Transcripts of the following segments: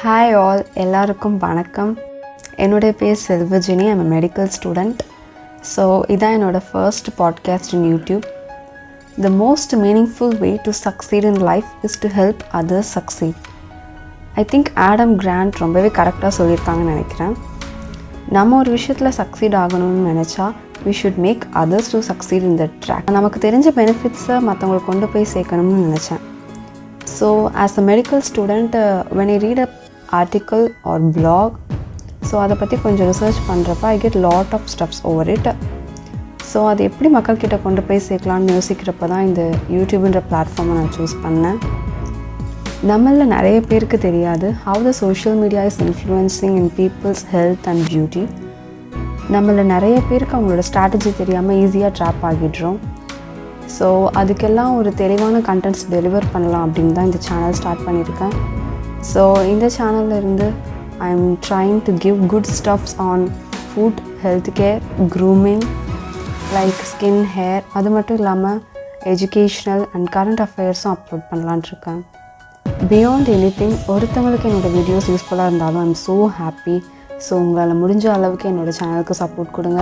Hi all, எல்லாருக்கும் வணக்கம். என்னுடைய பேர் செல்வஜினி. I'm medical student. ஸோ இதான் என்னோடய first podcast in YouTube. The most meaningful way to succeed in life is to help others succeed. I think Adam Grant ரொம்பவே கரெக்டாக சொல்லியிருக்காங்கன்னு நினைக்கிறேன். நம்ம ஒரு விஷயத்தில் சக்சீட் ஆகணும்னு நினச்சா we should make others to succeed in that track. நமக்கு தெரிஞ்ச பெனிஃபிட்ஸை மற்றவங்களுக்கு கொண்டு போய் சேர்க்கணும்னு நினச்சேன். So as a medical student when I read a article or blog, so அதை பற்றி கொஞ்சம் ரிசர்ச் பண்ணுறப்ப I get lot of steps over it. So அது எப்படி மக்கள்கிட்ட கொண்டு போய் சேர்க்கலான்னு யோசிக்கிறப்ப தான் இந்த யூடியூப்ன்ற பிளாட்ஃபார்மை நான் சூஸ் பண்ணேன். நம்மளில் நிறைய பேருக்கு தெரியாது how the social media is influencing in people's health and beauty. நம்மளில் நிறைய பேருக்கு அவங்களோட ஸ்ட்ராட்டஜி தெரியாமல் ஈஸியாக ட்ராப் ஆகிடுறோம். ஸோ அதுக்கெல்லாம் ஒரு தெளிவான கண்டென்ட்ஸ் டெலிவர் பண்ணலாம் அப்படின்னு தான் இந்த சேனல் ஸ்டார்ட் பண்ணியிருக்கேன். ஸோ இந்த சேனலில் இருந்து I am trying to give good stuffs on food, health care, grooming, like skin, hair. அது மட்டும் இல்லாமல் எஜுகேஷ்னல் அண்ட் கரண்ட் அஃபேர்ஸும் அப்லோட் பண்ணலான்ட்ருக்கேன். பியாண்ட் எனிதிங், ஒருத்தவங்களுக்கு என்னோடய வீடியோஸ் யூஸ்ஃபுல்லாக இருந்தாலும் I am so happy. So உங்களால் முடிஞ்ச அளவுக்கு என்னோடய சேனலுக்கு சப்போர்ட் கொடுங்க.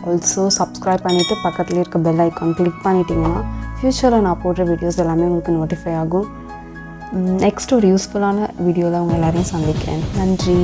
ஆல்சோ சப்ஸ்கிரைப் பண்ணிவிட்டு பக்கத்தில் இருக்க பெல் ஐக்கான் கிளிக் பண்ணிட்டீங்கன்னா ஃப்யூச்சரில் நான் போடுற வீடியோஸ் எல்லாமே உங்களுக்கு நோட்டிஃபை ஆகும். நெக்ஸ்ட் ஒரு யூஸ்ஃபுல்லான வீடியோவில் உங்கள் எல்லோரையும் சந்திக்கிறேன். நன்றி.